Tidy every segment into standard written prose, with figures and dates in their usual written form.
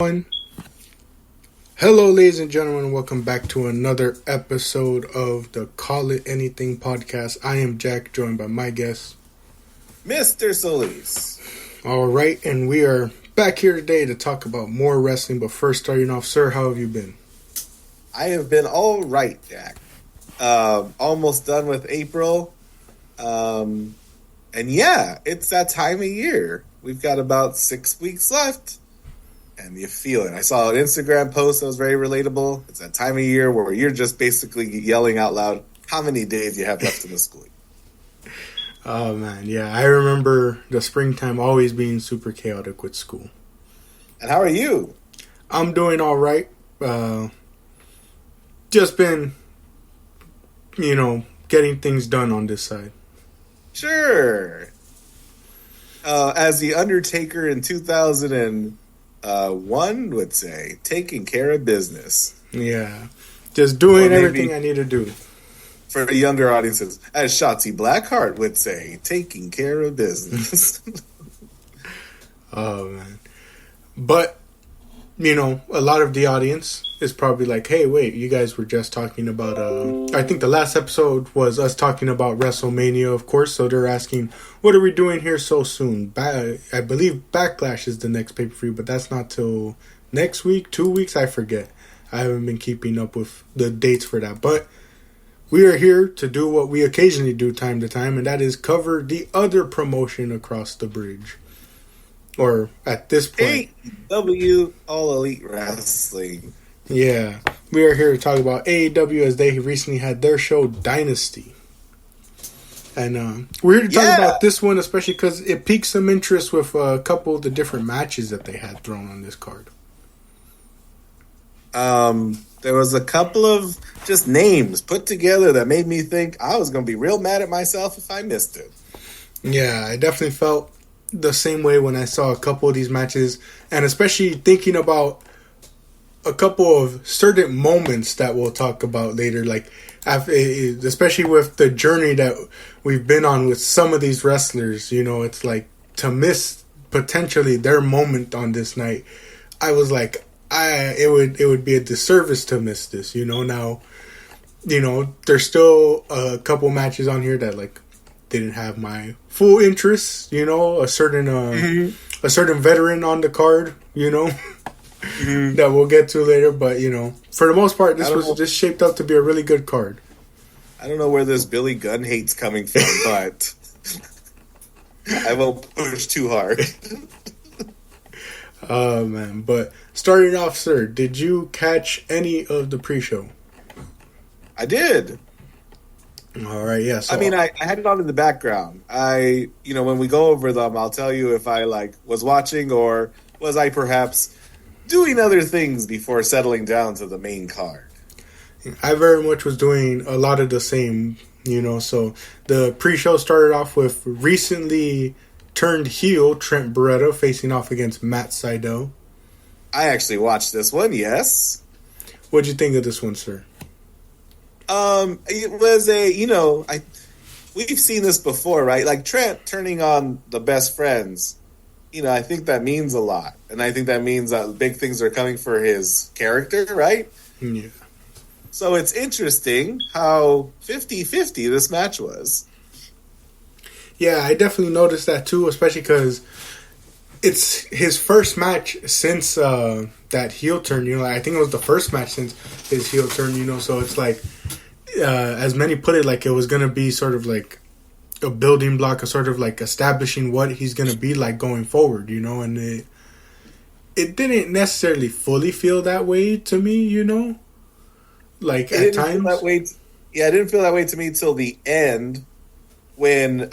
One. Hello, ladies and gentlemen. Welcome back to another episode of the Call It Anything podcast. I am Jack, joined by my guest, Mr. Solis. All right, and we are back here today to talk about more wrestling. But first, starting off, sir, how have you been? I have been all right, Jack. Almost done with April. And yeah, it's that time of year. We've got about 6 weeks left. And you feel it. I saw an Instagram post that was very relatable. It's that time of year where you're just basically yelling out loud how many days you have left in the school. Oh, man, yeah. I remember the springtime always being super chaotic with school. And how are you? I'm doing all right. Just been, getting things done on this side. Sure. As the Undertaker in 2001 would say, taking care of business. Yeah. Just doing everything I need to do. For the younger audiences, as Shotzi Blackheart would say, taking care of business. Oh, man. But, a lot of the audience is probably like, hey, wait, you guys were just talking about, I think the last episode was us talking about WrestleMania, of course, so they're asking, what are we doing here so soon? I believe Backlash is the next pay-per-view, but that's not till next week, 2 weeks, I forget. I haven't been keeping up with the dates for that, but we are here to do what we occasionally do time to time, and that is cover the other promotion across the bridge. Or at this point, AEW All Elite Wrestling. Yeah, we are here to talk about AEW as they recently had their show Dynasty. And we're here to talk about this one, especially because it piqued some interest with a couple of the different matches that they had thrown on this card. There was a couple of just names put together that made me think I was going to be real mad at myself if I missed it. Yeah, I definitely felt the same way when I saw a couple of these matches, and especially thinking about a couple of certain moments that we'll talk about later, like especially with the journey that we've been on with some of these wrestlers. It's like to miss potentially their moment on this night. I was like, it would be a disservice to miss this. Now, there's still a couple matches on here that like didn't have my full interest. A certain veteran on the card. That we'll get to later, but for the most part, this was just shaped up to be a really good card. I don't know where this Billy Gunn hate's coming from, but I won't push too hard. Oh man! But starting off, sir, did you catch any of the pre-show? I did. All right, yeah. So, I had it on in the background. When we go over them, I'll tell you if I was watching or was I perhaps doing other things before settling down to the main card. I very much was doing a lot of the same, so the pre-show started off with recently turned heel Trent Beretta facing off against Matt Sydal. I actually watched this one, yes. What'd you think of this one, sir? It was we've seen this before, right? Like Trent turning on the best friends. I think that means a lot. And I think that means that big things are coming for his character, right? Yeah. So it's interesting how 50-50 this match was. Yeah, I definitely noticed that too, especially because it's his first match since that heel turn. I think it was the first match since his heel turn, so it's like, as many put it, like it was going to be sort of like a building block, a sort of like establishing what he's going to be like going forward, and it didn't necessarily fully feel that way to me, like at times. I didn't feel that way to me till the end when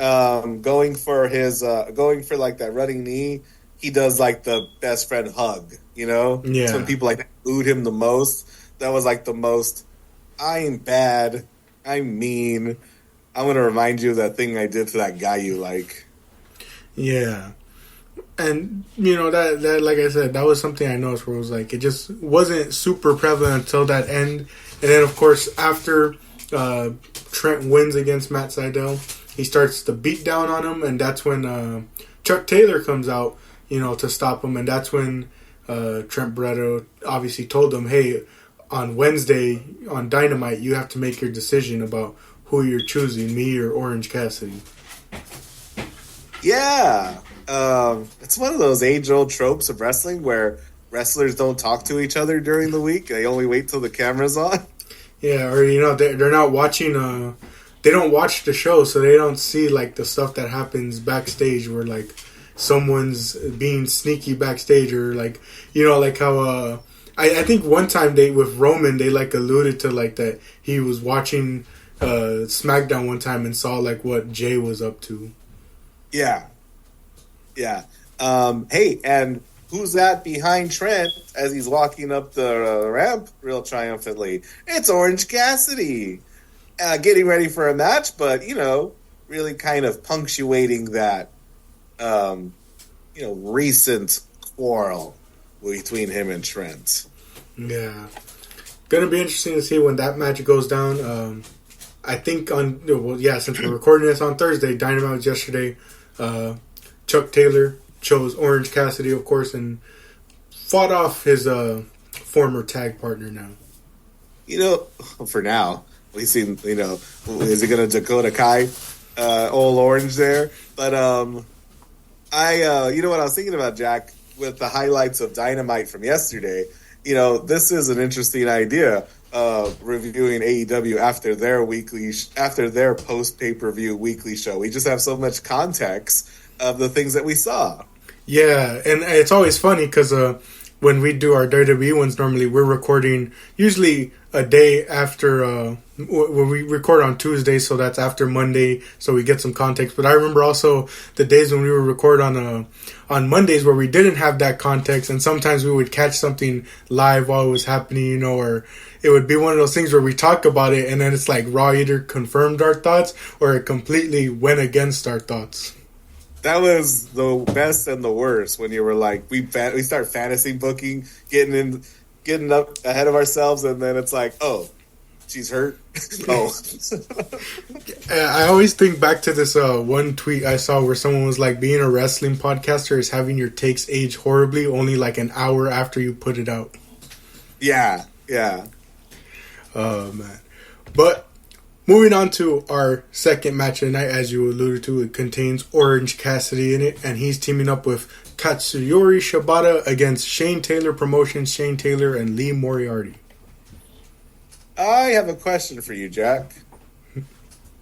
going for like that running knee, he does like the best friend hug, Yeah. That's when people like booed him the most. That was like the most, I'm bad, I'm mean, I'm going to remind you of that thing I did to that guy you like. Yeah. And, that like I said, that was something I noticed where it was like, it just wasn't super prevalent until that end. And then, of course, after Trent wins against Matt Sydal, he starts to beat down on him. And that's when Chuck Taylor comes out, to stop him. And that's when Trent Beretta obviously told him, hey, on Wednesday on Dynamite, you have to make your decision about who you're choosing, me or Orange Cassidy. Yeah. It's one of those age-old tropes of wrestling where wrestlers don't talk to each other during the week. They only wait till the camera's on. Yeah, or, they're not watching... they don't watch the show, so they don't see, like, the stuff that happens backstage where, like, someone's being sneaky backstage or, like, like how... I think one time with Roman, they, like, alluded to, like, that he was watching SmackDown one time and saw, like, what Jay was up to. Yeah. Yeah. Hey, and who's that behind Trent as he's walking up the ramp real triumphantly? It's Orange Cassidy. Getting ready for a match, but, really kind of punctuating that, recent quarrel between him and Trent. Yeah. Gonna be interesting to see when that match goes down. I think since we're recording this on Thursday, Dynamite was yesterday. Chuck Taylor chose Orange Cassidy, of course, and fought off his former tag partner now. For now, we've seen, is he going to Dakota Kai old Orange there? But what I was thinking about, Jack, with the highlights of Dynamite from yesterday, this is an interesting idea. Reviewing AEW after their post pay-per-view weekly show. We just have so much context of the things that we saw. Yeah, and it's always funny because when we do our WWE ones, normally we're recording usually a day after when we record on Tuesday, so that's after Monday, so we get some context. But I remember also the days when we would record on Mondays where we didn't have that context, and sometimes we would catch something live while it was happening, or it would be one of those things where we talk about it and then it's like Raw either confirmed our thoughts or it completely went against our thoughts. That was the best and the worst when you were like, we start fantasy booking, getting up ahead of ourselves, and then it's like, oh, she's hurt. Oh. I always think back to this one tweet I saw where someone was like, being a wrestling podcaster is having your takes age horribly only like an hour after you put it out. Yeah, yeah. Oh, man. But moving on to our second match of the night, as you alluded to, it contains Orange Cassidy in it, and he's teaming up with Katsuyori Shibata against Shane Taylor Promotions, Shane Taylor, and Lee Moriarty. I have a question for you, Jack.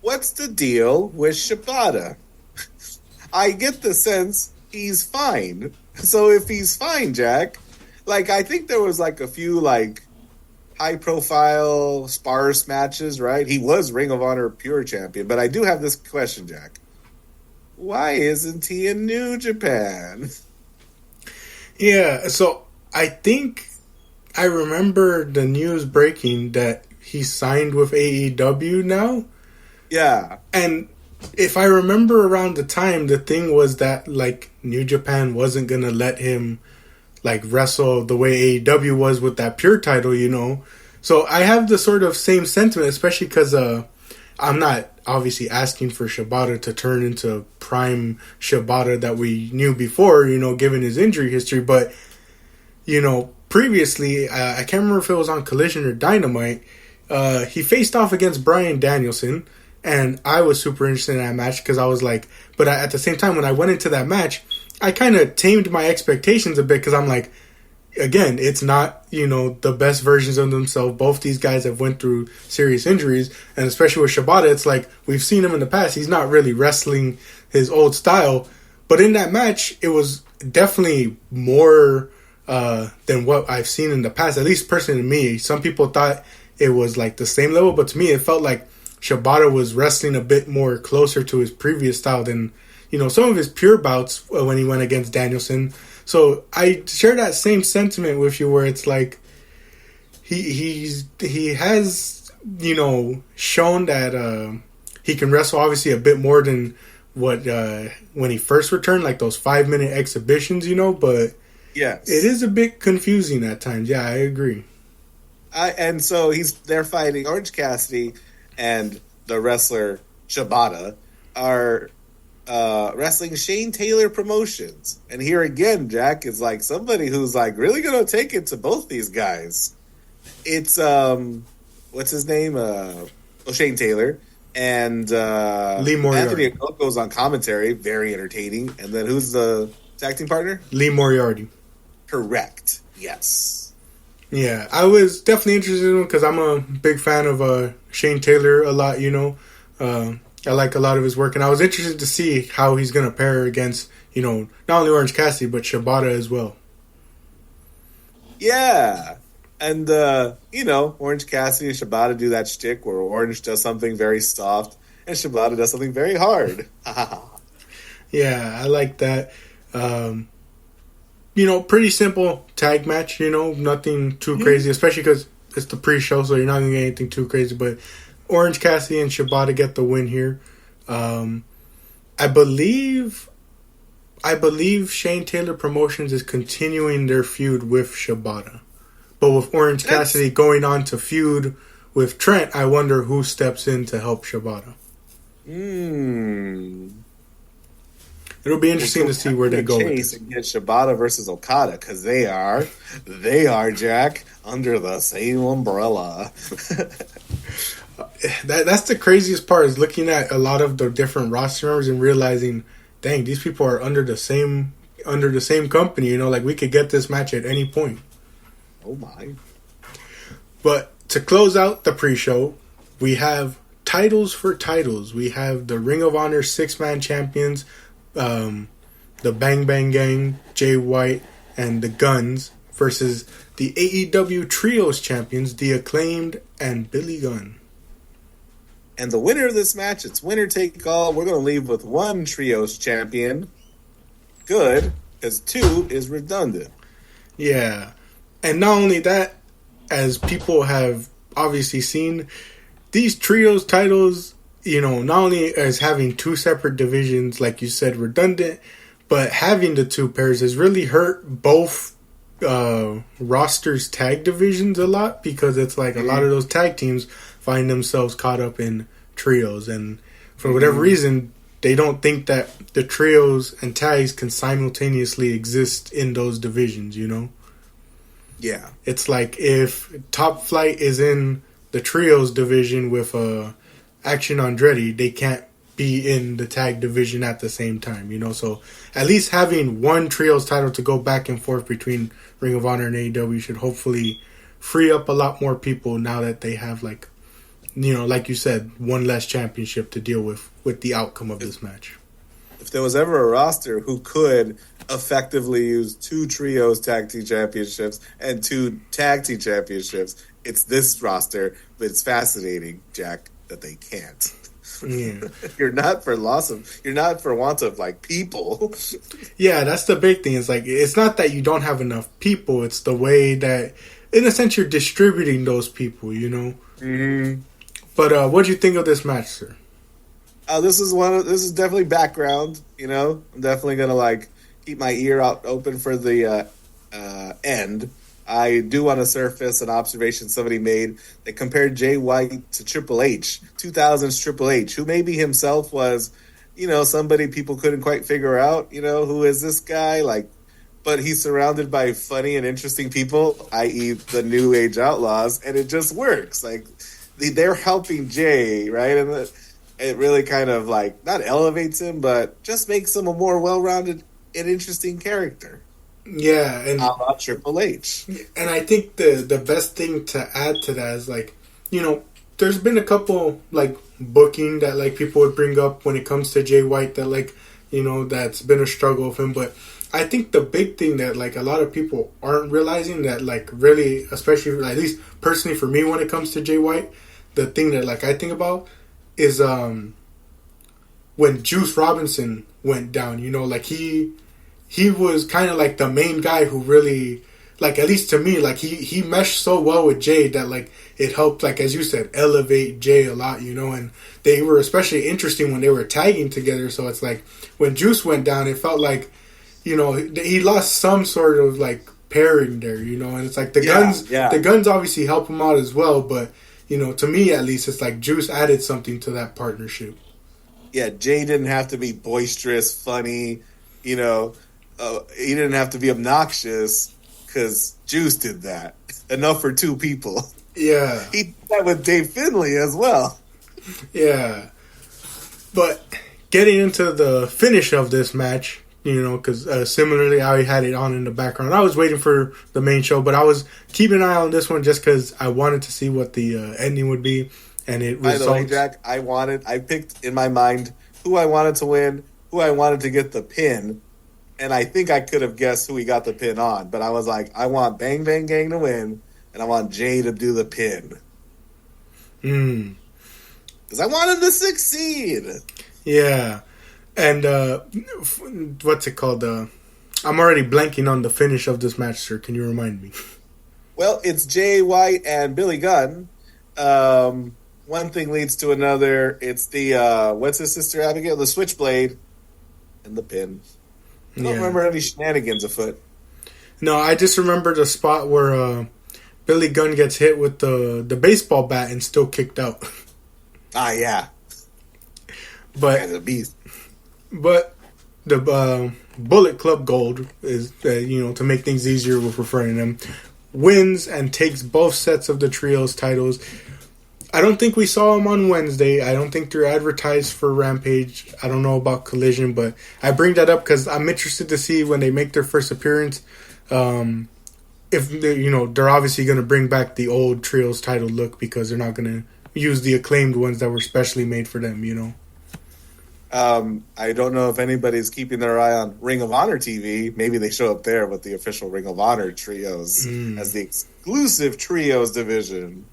What's the deal with Shibata? I get the sense he's fine. So if he's fine, Jack, I think there was a few high-profile sparse matches, right? He was Ring of Honor Pure Champion, but I do have this question, Jack. Why isn't he in New Japan? Yeah, so I think I remember the news breaking that he signed with AEW now. Yeah. And if I remember around the time, the thing was that, New Japan wasn't going to let him wrestle the way AEW was with that Pure title, So I have the sort of same sentiment, especially because I'm not obviously asking for Shibata to turn into prime Shibata that we knew before, given his injury history. But, previously, I can't remember if it was on Collision or Dynamite, he faced off against Bryan Danielson, and I was super interested in that match because I was but at the same time, when I went into that match, I kind of tamed my expectations a bit because I'm again, it's not, the best versions of themselves. Both these guys have went through serious injuries, and especially with Shibata, it's we've seen him in the past. He's not really wrestling his old style, but in that match, it was definitely more than what I've seen in the past, at least personally to me. Some people thought it was the same level, but to me, it felt like Shibata was wrestling a bit more closer to his previous style than some of his pure bouts when he went against Danielson. So I share that same sentiment with you, where it's he has shown that he can wrestle obviously a bit more than what when he first returned, those 5-minute exhibitions, but yes, it is a bit confusing at times. Yeah, I agree. And so they're fighting Orange Cassidy and the wrestler Shibata are wrestling Shane Taylor Promotions. And here again, Jack is like somebody who's like really going to take it to both these guys. It's, what's his name? Shane Taylor. And Lee Moriarty. Anthony goes on commentary, very entertaining. And then who's the tag team partner? Lee Moriarty. Correct. Yes. Yeah, I was definitely interested in him because I'm a big fan of Shane Taylor a lot, you know. I like a lot of his work, and I was interested to see how he's going to pair against, you know, not only Orange Cassidy, but Shibata as well. Yeah. And, you know, Orange Cassidy and Shibata do that shtick where Orange does something very soft and Shibata does something very hard. Yeah, I like that. You know, pretty simple tag match, you know, nothing too crazy, especially because it's the pre-show, so you're not going to get anything too crazy. But Orange Cassidy and Shibata get the win here. I believe Shane Taylor Promotions is continuing their feud with Shibata. But with Orange Cassidy going on to feud with Trent, I wonder who steps in to help Shibata. It'll be interesting to see where they go with this. Against Shibata versus Okada, because they are, Jack, under the same umbrella. That's the craziest part, is looking at a lot of the different roster members and realizing, dang, these people are under the same company. You know, like we could get this match at any point. Oh my! But to close out the pre-show, we have titles for titles. We have the Ring of Honor 6-man champions, the Bang Bang Gang, Jay White, and the Guns versus the AEW Trios champions, the Acclaimed and Billy Gunn. And the winner of this match, it's winner take all. We're going to leave with one Trios champion. Good, because 2 is redundant. Yeah. And not only that, as people have obviously seen, these Trios titles, you know, not only as having 2 separate divisions, like you said, redundant, but having the 2 pairs has really hurt both rosters' tag divisions a lot, because it's like a lot of those tag teams find themselves caught up in trios, and for whatever reason, they don't think that the trios and tags can simultaneously exist in those divisions, you know? Yeah. It's like if Top Flight is in the trios division with Action Andretti, they can't be in the tag division at the same time, you know? So at least having one trios title to go back and forth between Ring of Honor and AEW should hopefully free up a lot more people now that they have, like, you know, like you said, one less championship to deal with the outcome of this match. If there was ever a roster who could effectively use 2 trios tag team championships and 2 tag team championships, it's this roster. But it's fascinating, Jack, that they can't. Yeah. You're not for want of like people. Yeah, that's the big thing. It's like, it's not that you don't have enough people, it's the way that, in a sense, you're distributing those people, you know? Mm-hmm. But what do you think of this match, sir? This is definitely background, you know? I'm definitely gonna like keep my ear out open for the end. I do want to surface an observation somebody made. They compared Jay White to Triple H, 2000s Triple H, who maybe himself was, you know, somebody people couldn't quite figure out, you know, who is this guy? Like, but he's surrounded by funny and interesting people, i.e. the New Age Outlaws, and it just works. Like, they're helping Jay, right? And it really kind of like, not elevates him, but just makes him a more well-rounded and interesting character. Yeah, and about Triple H. And I think the best thing to add to that is, like, you know, there's been a couple like booking that like people would bring up when it comes to Jay White that, like, you know, that's been a struggle with him. But I think the big thing that like a lot of people aren't realizing, that like really, especially at least personally for me when it comes to Jay White, the thing that like I think about is when Juice Robinson went down. You know, like he was kind of like the main guy who really, like, at least to me, like he meshed so well with Jay that like it helped, like, as you said, elevate Jay a lot, you know. And they were especially interesting when they were tagging together. So it's like when Juice went down, it felt like, you know, he lost some sort of like pairing there, you know. And it's like the Guns obviously help him out as well, but, you know, to me at least, it's like Juice added something to that partnership. Yeah, Jay didn't have to be boisterous, funny, you know. He didn't have to be obnoxious because Juice did that. Enough for two people. Yeah. He did that with Dave Finlay as well. Yeah. But getting into the finish of this match, because similarly, I had it on in the background. I was waiting for the main show, but I was keeping an eye on this one just because I wanted to see what the ending would be. And it By the way, Jack, I picked in my mind who I wanted to win, who I wanted to get the pin, and I think I could have guessed who he got the pin on. But I was like, I want Bang Bang Gang to win, and I want Jay to do the pin. Because I want him to succeed. Yeah. And what's it called? I'm already blanking on the finish of this match, sir. Can you remind me? Well, it's Jay White and Billy Gunn. One thing leads to another. It's the, what's his sister Abigail? The Switchblade and the pin. I don't remember any shenanigans afoot. No, I just remember the spot where Billy Gunn gets hit with the baseball bat and still kicked out. Ah, yeah. But as a beast. But the Bullet Club Gold is, to make things easier with referring to them, wins and takes both sets of the trios titles. I don't think we saw them on Wednesday. I don't think they're advertised for Rampage. I don't know about Collision, but I bring that up because I'm interested to see when they make their first appearance. If they're obviously going to bring back the old trios title look because they're not going to use the acclaimed ones that were specially made for them. I don't know if anybody's keeping their eye on Ring of Honor TV. Maybe they show up there with the official Ring of Honor trios as the exclusive trios division.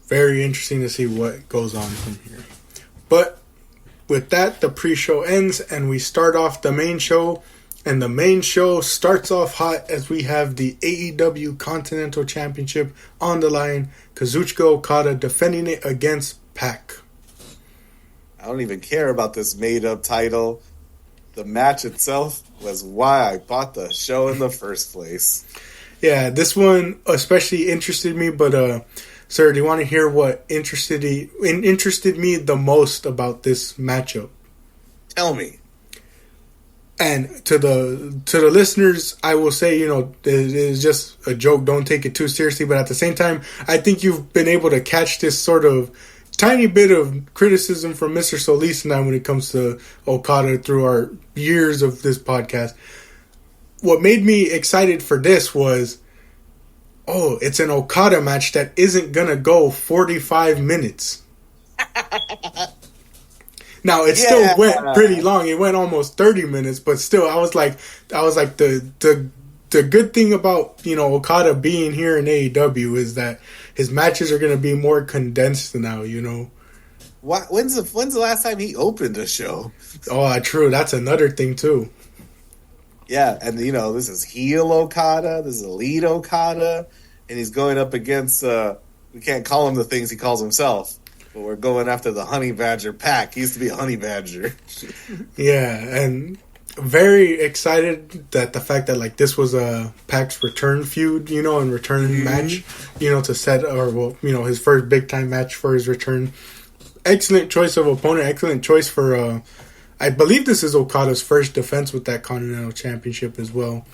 Very interesting to see what goes on from here. But with that, the pre-show ends and we start off the main show. And the main show starts off hot as we have the AEW Continental Championship on the line. Kazuchika Okada defending it against Pac. I don't even care about this made-up title. The match itself was why I bought the show in the first place. Yeah, this one especially interested me, but sir, do you want to hear what interested me the most about this matchup? Tell me. And to the listeners, I will say, it is just a joke. Don't take it too seriously. But at the same time, I think you've been able to catch this sort of tiny bit of criticism from Mr. Solis and I when it comes to Okada through our years of this podcast. What made me excited for this was, it's an Okada match that isn't going to go 45 minutes. Now, it still went pretty long. It went almost 30 minutes, but still, I was like the good thing about, Okada being here in AEW is that his matches are going to be more condensed now, When's the last time he opened a show? Oh, true. That's another thing, too. Yeah, and, this is heel Okada, this is elite Okada, and he's going up against, we can't call him the things he calls himself, but we're going after the Honey Badger Pac. He used to be a Honey Badger. Yeah, and very excited that the fact that this was a Pac's return feud, and return match, to set his first big time match for his return. Excellent choice of opponent. Excellent choice for. I believe this is Okada's first defense with that Continental Championship as well.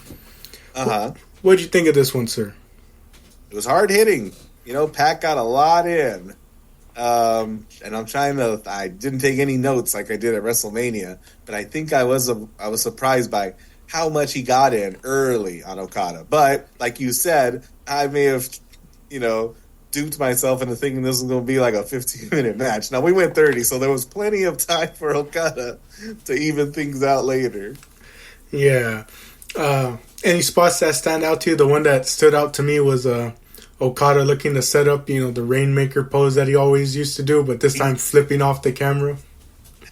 What did you think of this one, sir? It was hard hitting. Pac got a lot in. And I didn't take any notes like I did at WrestleMania, but I think I was surprised by how much he got in early on Okada. But like you said, I may have, duped myself into thinking this was going to be like a 15-minute match. Now we went 30, so there was plenty of time for Okada to even things out later. Yeah. Any spots that stand out to you? The one that stood out to me was Okada looking to set up, the Rainmaker pose that he always used to do, but this time flipping off the camera.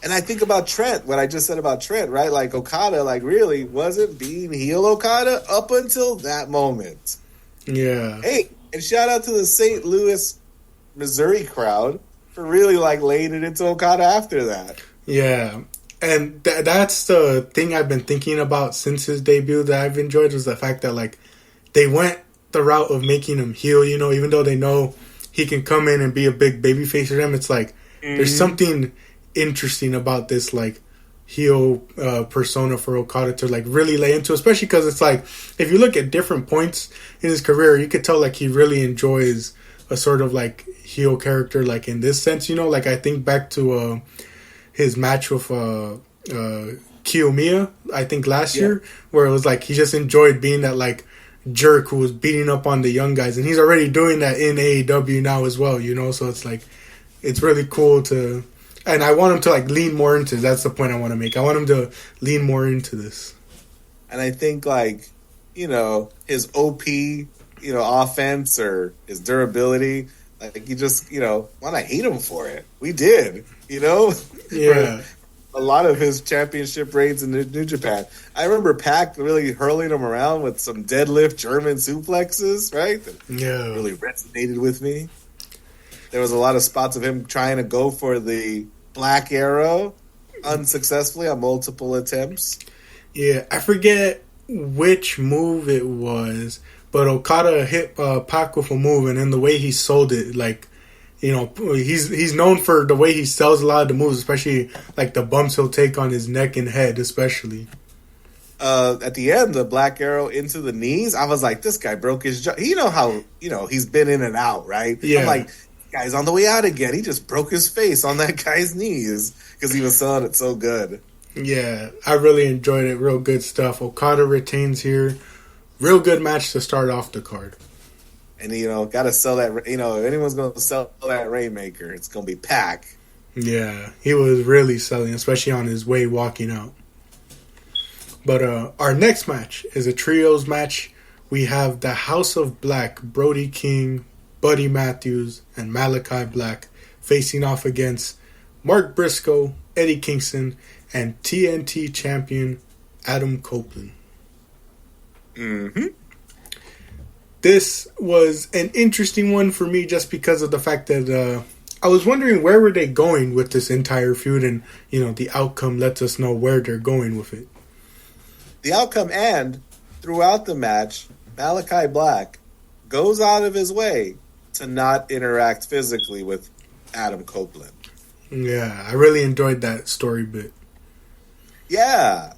And I think about Trent, what I just said about Trent, right? Like Okada, really wasn't being heel Okada up until that moment. Yeah. Hey, and shout out to the St. Louis, Missouri crowd for really laying it into Okada after that. Yeah. And that's the thing I've been thinking about since his debut that I've enjoyed was the fact that they went the route of making him heel, even though they know he can come in and be a big babyface for them. It's there's something interesting about this like heel persona for Okada to like really lay into, especially because it's like if you look at different points in his career, you could tell like he really enjoys a sort of like heel character, like in this sense, you know, like I think back to his match with Kiyomiya, I think last year, where it was like he just enjoyed being that like jerk who was beating up on the young guys, and he's already doing that in AEW now as well, you know. So it's like it's really cool to, and I want him to like lean more into. That's the point I want to make. I want him to lean more into this. And I think like, you know, his OP, you know, offense or his durability, like you just, you know, want to hate him for it. We did, you know. Yeah. A lot of his championship reigns in New Japan. I remember Pac really hurling him around with some deadlift German suplexes, right? That really resonated with me. There was a lot of spots of him trying to go for the Black Arrow unsuccessfully on multiple attempts. Yeah, I forget which move it was, but Okada hit Pac with a move, and then the way he sold it, like, you know, he's known for the way he sells a lot of the moves, especially like the bumps he'll take on his neck and head, especially. At the end, the Black Arrow into the knees, I was like, this guy broke his jaw. You know how, you know, he's been in and out, right? Yeah. I'm like, guy's on the way out again. He just broke his face on that guy's knees because he was selling it so good. Yeah, I really enjoyed it. Real good stuff. Okada retains here. Real good match to start off the card. And, you know, got to sell that, you know, if anyone's going to sell that Rainmaker, it's going to be Pac. Yeah, he was really selling, especially on his way walking out. But our next match is a trios match. We have the House of Black, Brody King, Buddy Matthews, and Malachi Black facing off against Mark Briscoe, Eddie Kingston, and TNT champion Adam Copeland. Mm-hmm. This was an interesting one for me just because of the fact that I was wondering where were they going with this entire feud, and you know the outcome lets us know where they're going with it. The outcome, and throughout the match, Malachi Black goes out of his way to not interact physically with Adam Copeland. Yeah, I really enjoyed that story bit. Yeah.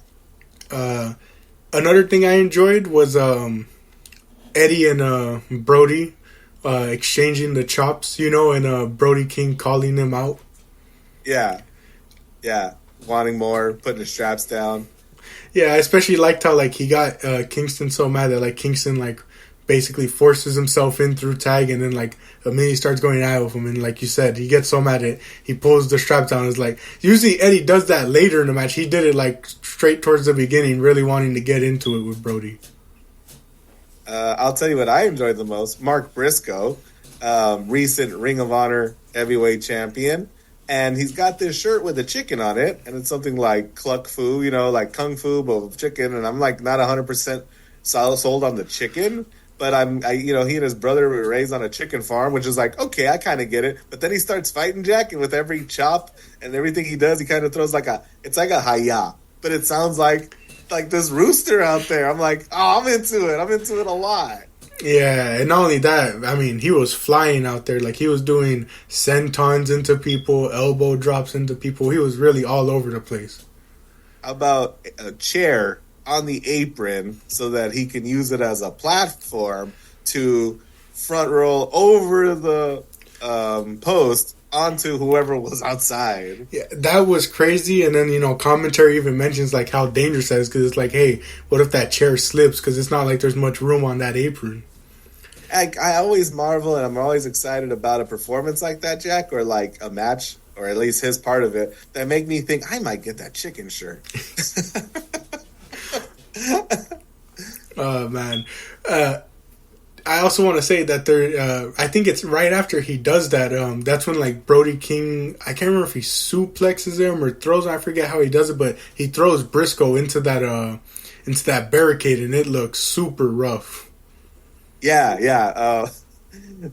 Another thing I enjoyed was Eddie and Brody exchanging the chops, you know, and Brody King calling them out. Yeah. Yeah. Wanting more, putting the straps down. Yeah, I especially liked how like he got Kingston so mad that like Kingston like basically forces himself in through tag, and then like immediately starts going at with him, and like you said, he gets so mad at he pulls the strap down. It's like usually Eddie does that later in the match. He did it like straight towards the beginning, really wanting to get into it with Brody. I'll tell you what I enjoyed the most. Mark Briscoe, recent Ring of Honor heavyweight champion, and he's got this shirt with a chicken on it, and it's something like Cluck Fu, you know, like Kung Fu, but with chicken, and I'm like not 100% sold on the chicken. But you know, he and his brother were raised on a chicken farm, which is like, okay, I kind of get it. But then he starts fighting Jack, and with every chop and everything he does, he kind of throws it's like a hi-ya. But it sounds like this rooster out there. I'm like, oh, I'm into it. I'm into it a lot. Yeah, and not only that, I mean, he was flying out there. Like, he was doing sentons into people, elbow drops into people. He was really all over the place. How about a chair on the apron so that he can use it as a platform to front roll over the post onto whoever was outside. Yeah, that was crazy. And then, you know, commentary even mentions like how dangerous that is, because it's like, hey, what if that chair slips? Because it's not like there's much room on that apron. I always marvel, and I'm always excited about a performance like that, Jack, or like a match, or at least his part of it, that make me think I might get that chicken shirt. Oh, man. I also want to say that there, I think it's right after he does that, that's when like Brody King, I can't remember if he suplexes him or throws him, I forget how he does it, but he throws Briscoe into that barricade, and it looks super rough. Yeah.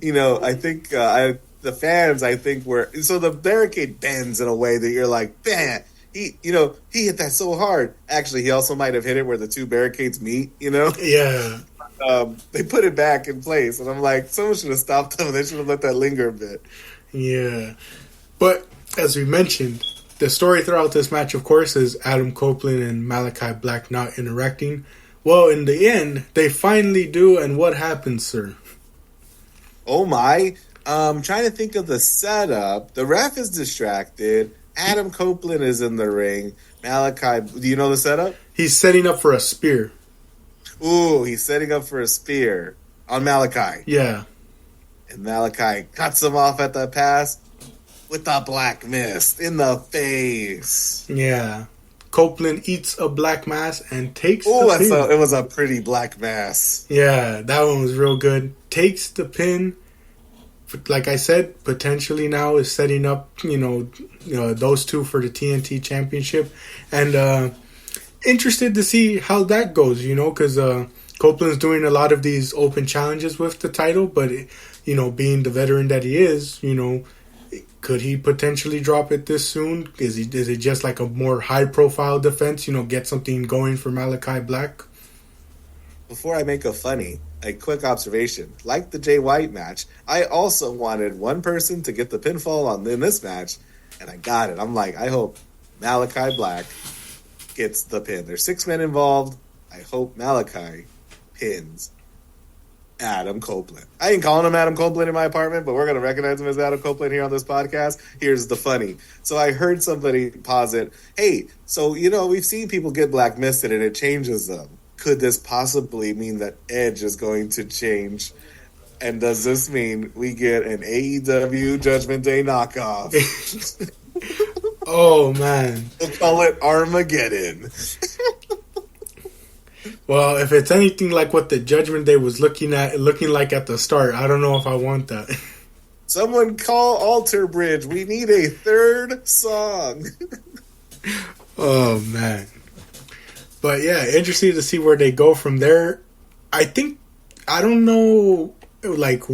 You know, I think the fans, I think, so the barricade bends in a way that you're like, man, he hit that so hard. Actually, he also might have hit it where the two barricades meet, you know? Yeah. They put it back in place, and I'm like, someone should have stopped them. They should have let that linger a bit. Yeah. But as we mentioned, the story throughout this match, of course, is Adam Copeland and Malachi Black not interacting. Well, in the end, they finally do, and what happens, sir? Oh my. Trying to think of the setup. The ref is distracted. Adam Copeland is in the ring. Malachi, do you know the setup? He's setting up for a spear. Ooh, he's setting up for a spear on Malachi. Yeah. And Malachi cuts him off at the pass with the black mist in the face. Yeah. Copeland eats a black mass and takes the pin. It was a pretty black mass. Yeah, that one was real good. Takes the pin. Like I said, potentially now is setting up, those two for the TNT Championship. And interested to see how that goes, because Copeland's doing a lot of these open challenges with the title. But, being the veteran that he is, could he potentially drop it this soon? Is it just like a more high-profile defense, get something going for Malachi Black? Before I make a quick observation. Like the Jay White match, I also wanted one person to get the pinfall in this match, and I got it. I'm like, I hope Malachi Black gets the pin. There's 6 men involved. I hope Malachi pins Adam Copeland. I ain't calling him Adam Copeland in my apartment, but we're going to recognize him as Adam Copeland here on this podcast. Here's the funny. So I heard somebody posit, hey, so, we've seen people get black misted and it changes them. Could this possibly mean that Edge is going to change? And does this mean we get an AEW Judgment Day knockoff? Oh, man. We'll call it Armageddon. Well, if it's anything like what the Judgment Day was looking like at the start, I don't know if I want that. Someone call Alter Bridge. We need a third song. Oh, man. But yeah, interesting to see where they go from there. I don't know like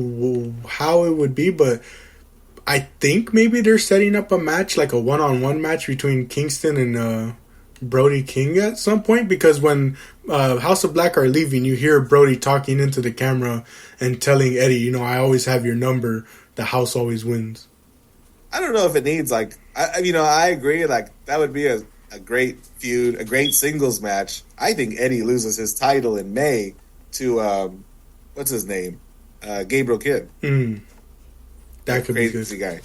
how it would be, but I think maybe they're setting up a match, like a one-on-one match between Kingston and Brody King at some point, because when House of Black are leaving, you hear Brody talking into the camera and telling Eddie, I always have your number. The house always wins. I don't know if it needs I agree. Like that would be a great feud, a great singles match. I think Eddie loses his title in May to what's his name, Gabriel Kidd. That could be good. Crazy guy.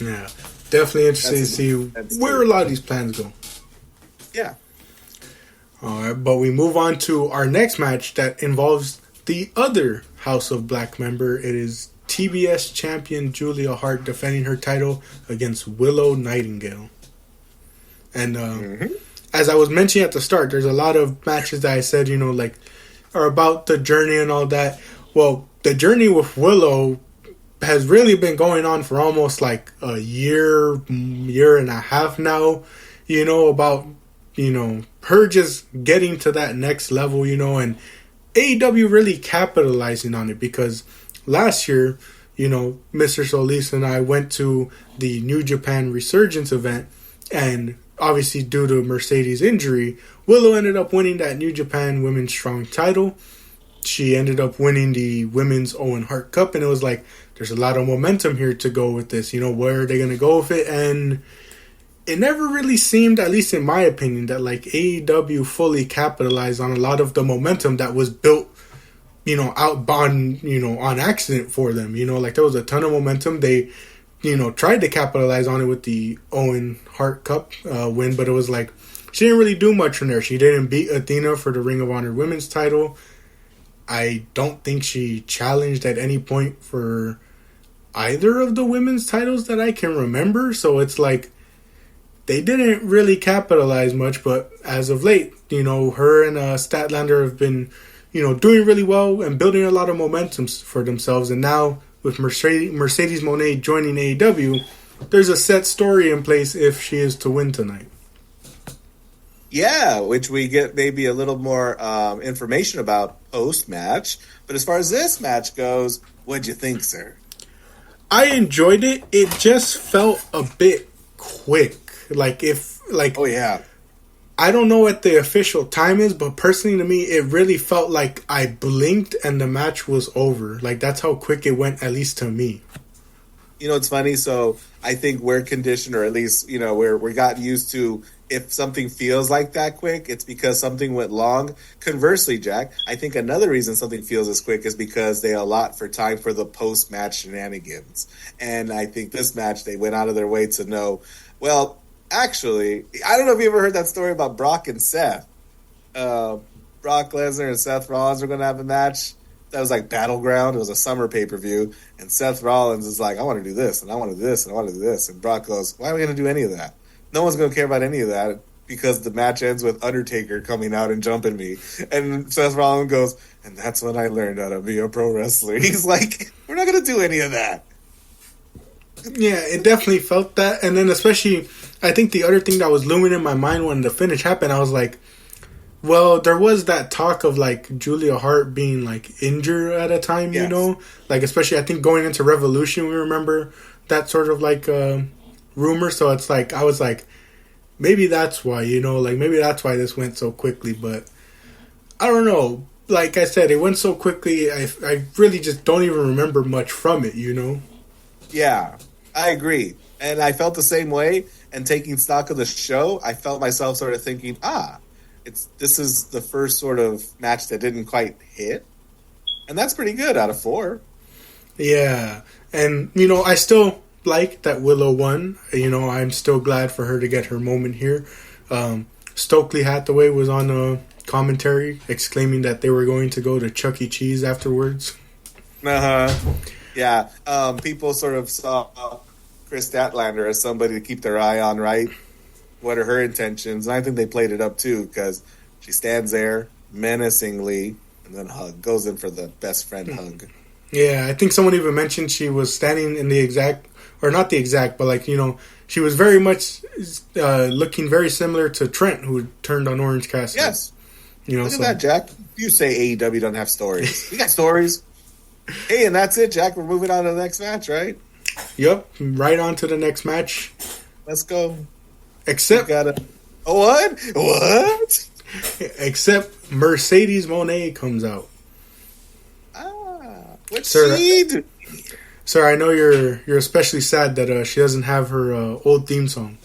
Yeah, definitely interesting to see where a lot of these plans go. Yeah. All right, but we move on to our next match that involves the other House of Black member. It is TBS champion Julia Hart defending her title against Willow Nightingale. And as I was mentioning at the start, there's a lot of matches that I said, are about the journey and all that. Well, the journey with Willow has really been going on for almost like a year and a half now, about, her just getting to that next level, and AEW really capitalizing on it because last year, Mr. Solis and I went to the New Japan Resurgence event, and obviously due to Mercedes' injury, Willow ended up winning that New Japan Women's Strong title. She ended up winning the Women's Owen Hart Cup, and it was like, there's a lot of momentum here to go with this. Where are they going to go with it? And it never really seemed, at least in my opinion, that like AEW fully capitalized on a lot of the momentum that was built, on accident for them. Like there was a ton of momentum. They, tried to capitalize on it with the Owen Hart Cup win, but it was like, she didn't really do much from there. She didn't beat Athena for the Ring of Honor Women's title. I don't think she challenged at any point for either of the women's titles that I can remember. So it's like, they didn't really capitalize much, but as of late, her and Statlander have been, doing really well and building a lot of momentum for themselves. And now with Mercedes Moné joining AEW, there's a set story in place if she is to win tonight. Yeah, which we get maybe a little more information about post-match. But as far as this match goes, what'd you think, sir? I enjoyed it. It just felt a bit quick. Oh yeah. I don't know what the official time is, but personally to me, it really felt like I blinked and the match was over. Like that's how quick it went, at least to me. You know, it's funny. So I think we're conditioned, or at least, you know, we're gotten used to, if something feels like that quick, it's because something went long. Conversely, Jack, I think another reason something feels as quick is because they allot for time for the post-match shenanigans. And I think this match, they went out of their way to know, well, actually, I don't know if you ever heard that story about Brock and Seth. Brock Lesnar and Seth Rollins are going to have a match. That was like Battleground. It was a summer pay-per-view. And Seth Rollins is like, I want to do this, and I want to do this, and I want to do this. And Brock goes, why are we going to do any of that? No one's going to care about any of that because the match ends with Undertaker coming out and jumping me. And Seth Rollins goes, and that's when I learned how to be a pro wrestler. He's like, we're not going to do any of that. Yeah, it definitely felt that. And then especially, I think the other thing that was looming in my mind when the finish happened, I was like, well, there was that talk of, like, Julia Hart being, like, injured at a time, Yes. you know? Like, especially, I think going into Revolution, we remember that sort of, like, rumor. So it's like, I was like, maybe that's why, you know? Like, maybe that's why this went so quickly. But I don't know. Like I said, it went so quickly, I really just don't even remember much from it, you know? Yeah, I agree. And I felt the same way. And taking stock of the show, I felt myself sort of thinking, this is the first sort of match that didn't quite hit. And that's pretty good out of 4. Yeah. And, you know, I still like that Willow won. You know, I'm still glad for her to get her moment here. Stokely Hathaway was on a commentary exclaiming that they were going to go to Chuck E. Cheese afterwards. Yeah. People sort of saw Chris Statlander as somebody to keep their eye on, right? What are her intentions? And I think they played it up too, because she stands there menacingly and then goes in for the best friend hug. Yeah, I think someone even mentioned she was standing in the exact, or not the exact, but like, you know, she was very much looking very similar to Trent, who turned on Orange Cassidy. Yes. You know, look at that, Jack. You say AEW don't have stories. We got stories. Hey, and that's it, Jack. We're moving on to the next match, right? Yep, right on to the next match. Let's go. Except what? Except Mercedes Moné comes out. What's she do? Sir, I know you're especially sad that she doesn't have her old theme song.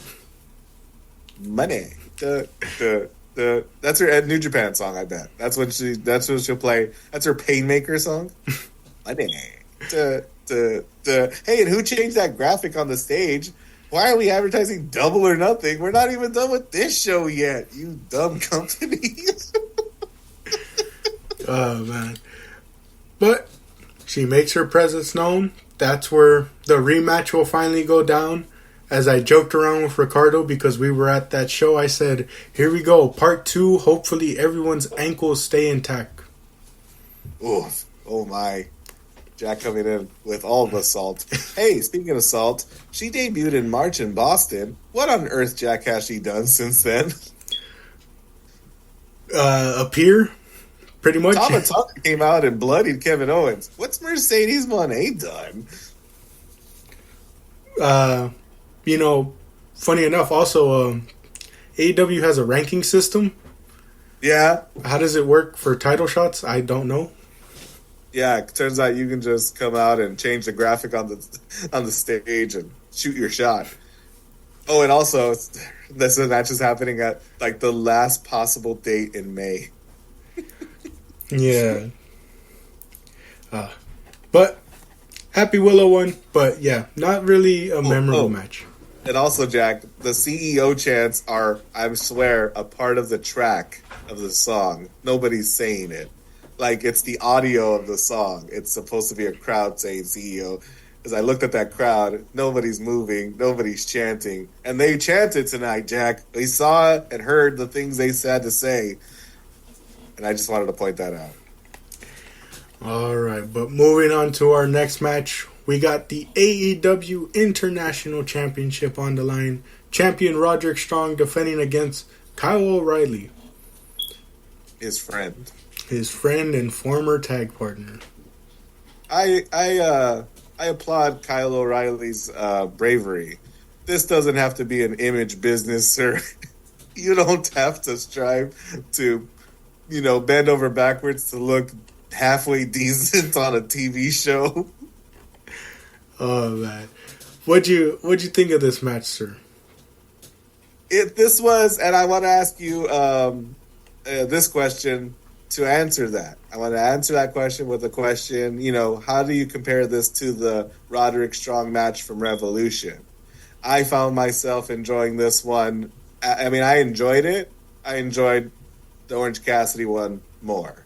Money. That's her New Japan song, I bet. That's what she'll play. That's her Painmaker song. Money. Hey, and who changed that graphic on the stage? Why are we advertising Double or Nothing? We're not even done with this show yet, you dumb companies. Oh, man. But she makes her presence known. That's where the rematch will finally go down. As I joked around with Ricardo because we were at that show, I said, here we go, part 2. Hopefully everyone's ankles stay intact. Oof. Oh, my. Jack coming in with all the salt. Hey, speaking of salt, she debuted in March in Boston. What on earth, Jack, has she done since then? Appear, pretty much. Tama Tonga came out and bloodied Kevin Owens. What's Mercedes Moné done? You know, funny enough, also, AEW has a ranking system. Yeah. How does it work for title shots? I don't know. Yeah, it turns out you can just come out and change the graphic on the stage and shoot your shot. Oh, and also, this match is happening at like the last possible date in May. Yeah. But happy Willow won. But yeah, not really a memorable match. And also, Jack, the CEO chants are, I swear, a part of the track of the song. Nobody's saying it. Like, it's the audio of the song. It's supposed to be a crowd saying CEO. As I looked at that crowd, nobody's moving, nobody's chanting. And they chanted tonight, Jack. We saw and heard the things they said to say. And I just wanted to point that out. All right, but moving on to our next match, we got the AEW International Championship on the line. Champion Roderick Strong defending against Kyle O'Reilly. His friend. His friend and former tag partner. I applaud Kyle O'Reilly's bravery. This doesn't have to be an image business, sir. You don't have to strive to, bend over backwards to look halfway decent on a TV show. Oh man, what'd you think of this match, sir? This was, and I want to ask you this question to answer that. I want to answer that question with a question. How do you compare this to the Roderick Strong match from Revolution? I found myself enjoying this one. I mean, I enjoyed it. I enjoyed the Orange Cassidy one more.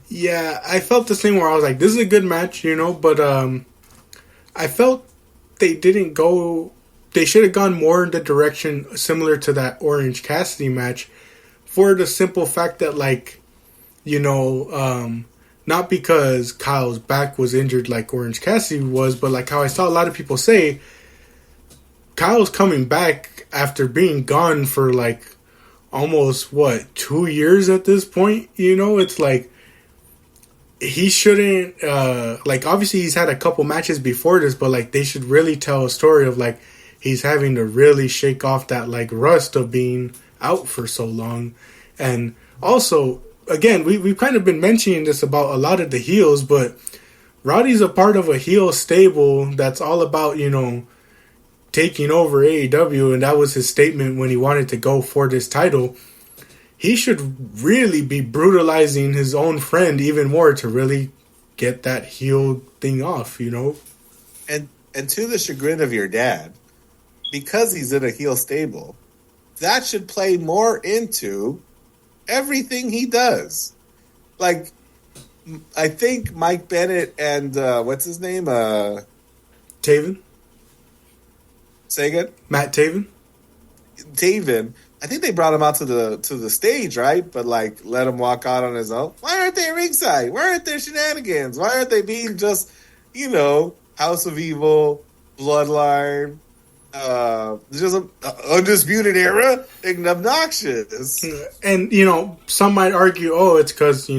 Yeah, I felt the same where I was like, this is a good match, but I felt they didn't go. They should have gone more in the direction similar to that Orange Cassidy match, for the simple fact that, like, not because Kyle's back was injured like Orange Cassidy was, but like how I saw a lot of people say, Kyle's coming back after being gone for like almost 2 years at this point. It's like he shouldn't like, obviously he's had a couple matches before this, but like they should really tell a story of like he's having to really shake off that like rust of being out for so long. And also, again, we've kind of been mentioning this about a lot of the heels, but Roddy's a part of a heel stable that's all about, taking over AEW, and that was his statement when he wanted to go for this title. He should really be brutalizing his own friend even more to really get that heel thing off, And to the chagrin of your dad, because he's in a heel stable, that should play more into everything he does. Like, I think Mike Bennett and what's his name? Taven? Say again? Matt Taven? Taven. I think they brought him out to the stage, right? But like let him walk out on his own. Why aren't they ringside? Why aren't there shenanigans? Why aren't they being just, House of Evil, Bloodline, just an undisputed era, obnoxious. And, some might argue, it's because,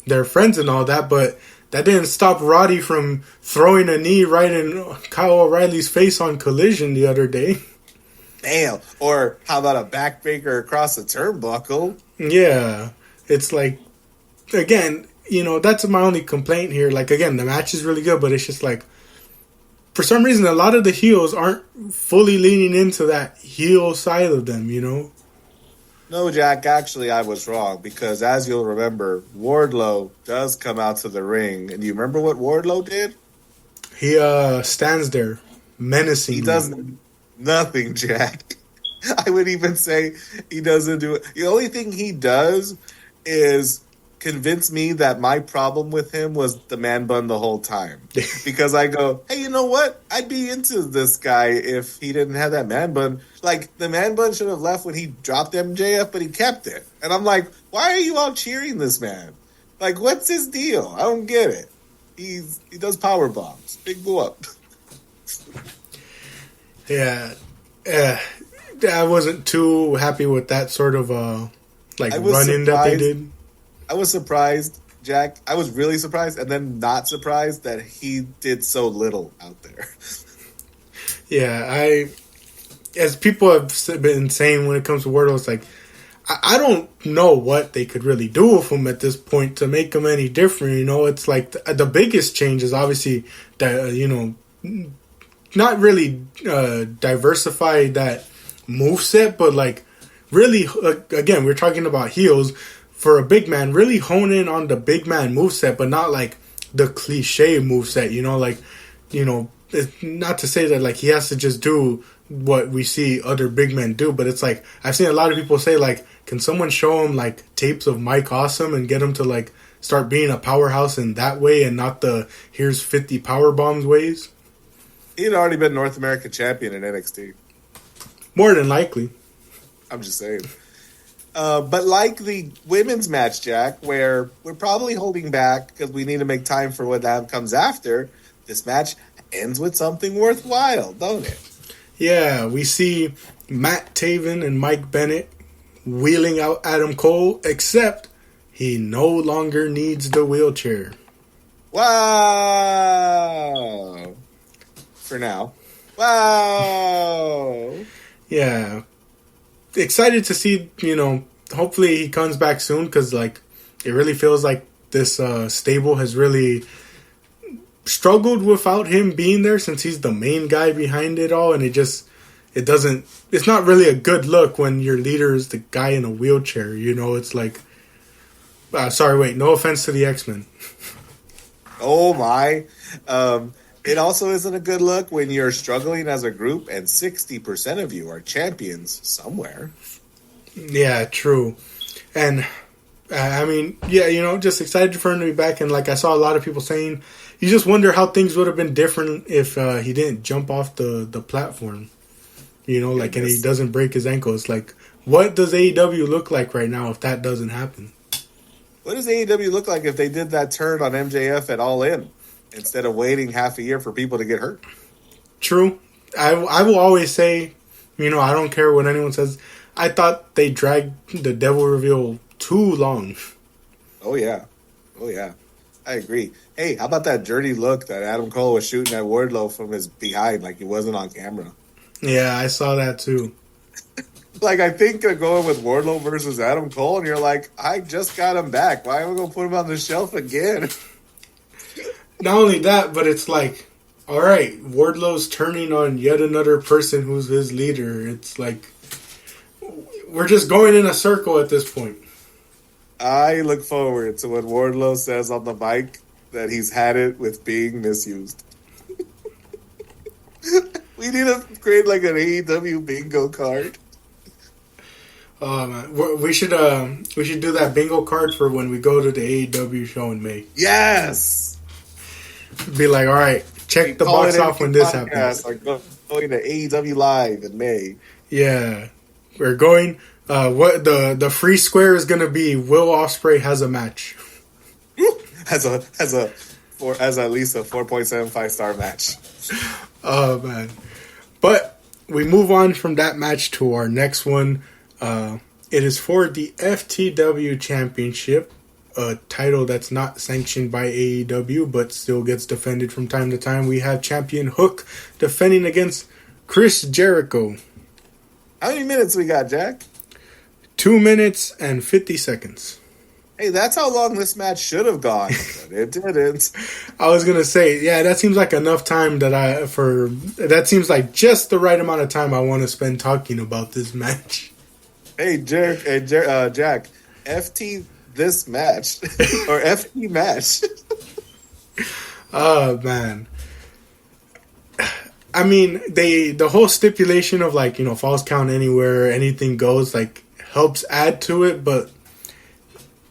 they're friends and all that, but that didn't stop Roddy from throwing a knee right in Kyle O'Reilly's face on Collision the other day. Damn. Or how about a backbreaker across the turnbuckle? Yeah. It's like, again, that's my only complaint here. Like, again, the match is really good, but it's just like, for some reason, a lot of the heels aren't fully leaning into that heel side of them, No, Jack, actually, I was wrong, because as you'll remember, Wardlow does come out to the ring. And do you remember what Wardlow did? He stands there, menacing. He does nothing, Jack. I would even say he doesn't do it. The only thing he does is convince me that my problem with him was the man bun the whole time. Because I go, hey, you know what? I'd be into this guy if he didn't have that man bun. Like, the man bun should have left when he dropped MJF, but he kept it. And I'm like, why are you all cheering this man? Like, what's his deal? I don't get it. He does power bombs. Big go up. Yeah. I wasn't too happy with that sort of run-in that they did. I was surprised, Jack. I was really surprised, and then not surprised that he did so little out there. Yeah, as people have been saying when it comes to Wardlow, it's like, I don't know what they could really do with him at this point to make him any different. It's like the biggest change is obviously that, not really diversify that moveset, but like really, again, we're talking about heels. For a big man, really hone in on the big man moveset, but not like the cliche moveset, it's not to say that like he has to just do what we see other big men do, but it's like, I've seen a lot of people say like, can someone show him like tapes of Mike Awesome and get him to like start being a powerhouse in that way and not the here's 50 power bombs ways? He'd already been North American champion in NXT. More than likely. I'm just saying. But like the women's match, Jack, where we're probably holding back because we need to make time for what that comes after, this match ends with something worthwhile, don't it? Yeah, we see Matt Taven and Mike Bennett wheeling out Adam Cole, except he no longer needs the wheelchair. Wow! For now. Wow! Yeah. Excited to see, hopefully he comes back soon, because like it really feels like this stable has really struggled without him being there since he's the main guy behind it all, and it's not really a good look when your leader is the guy in a wheelchair. It's like, sorry, wait, no offense to the X-Men. Oh my. It also isn't a good look when you're struggling as a group and 60% of you are champions somewhere. Yeah, true. And I mean, yeah, just excited for him to be back. And like I saw a lot of people saying, you just wonder how things would have been different if he didn't jump off the platform. And he doesn't break his ankle. It's like, what does AEW look like right now if that doesn't happen? What does AEW look like if they did that turn on MJF at All In instead of waiting half a year for people to get hurt? True. I will always say, I don't care what anyone says. I thought they dragged the Devil reveal too long. Oh, yeah. I agree. Hey, how about that dirty look that Adam Cole was shooting at Wardlow from his behind like he wasn't on camera? Yeah, I saw that too. Like, I think they're going with Wardlow versus Adam Cole, and you're like, I just got him back. Why am I going to put him on the shelf again? Not only that, but it's like, all right, Wardlow's turning on yet another person who's his leader. It's like, we're just going in a circle at this point. I look forward to when Wardlow says on the mic that he's had it with being misused. We need to create like an AEW bingo card. Oh man, we should do that bingo card for when we go to the AEW show in May. Yes. Be like, all right, check the box off when this happens. Or going to AEW Live in May. Yeah, we're going. What the free square is going to be? Will Ospreay has a match. As at least a 4.75 star match. Oh man. But we move on from that match to our next one. It is for the FTW Championship, a title that's not sanctioned by AEW, but still gets defended from time to time. We have champion Hook defending against Chris Jericho. How many minutes we got, Jack? 2 minutes and 50 seconds. Hey, that's how long this match should have gone, but it didn't. I was gonna say, yeah, that seems like enough time that seems like just the right amount of time I want to spend talking about this match. Hey, Jack, FT this match or FT match. Oh man, I mean, the whole stipulation of like falls count anywhere, anything goes, like helps add to it, but.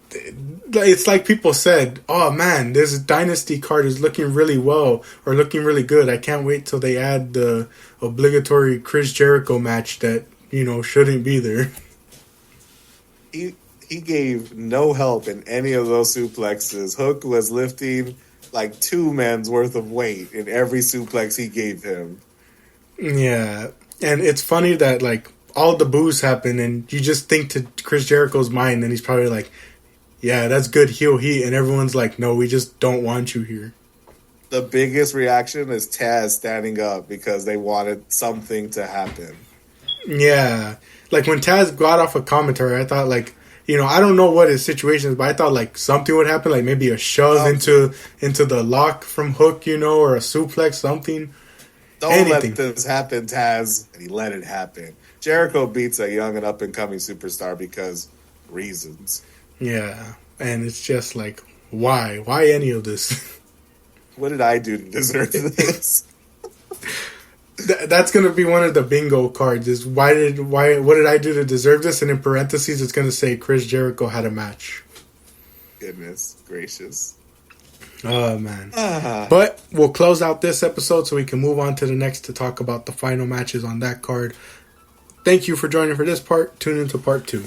It's like people said, oh man, this Dynasty card is looking really well or looking really good. I can't wait till they add the obligatory Chris Jericho match that, shouldn't be there. He gave no help in any of those suplexes. Hook was lifting like 2 men's worth of weight in every suplex he gave him. Yeah. And it's funny that like all the boos happen and you just think to Chris Jericho's mind and he's probably like, yeah, that's good heel heat. And everyone's like, no, we just don't want you here. The biggest reaction is Taz standing up because they wanted something to happen. Yeah. Like when Taz got off a commentary, I thought like, I don't know what his situation is, but I thought like something would happen, like maybe a shove into the lock from Hook, or a suplex, something. Don't let this happen, Taz. And he let it happen. Jericho beats a young and up-and-coming superstar because reasons. Yeah, and it's just like, why? Why any of this? What did I do to deserve this? That's going to be one of the bingo cards, is what did I do to deserve this? And in parentheses, it's going to say Chris Jericho had a match. Goodness gracious. Oh, man. But we'll close out this episode so we can move on to the next to talk about the final matches on that card. Thank you for joining for this part. Tune into part 2.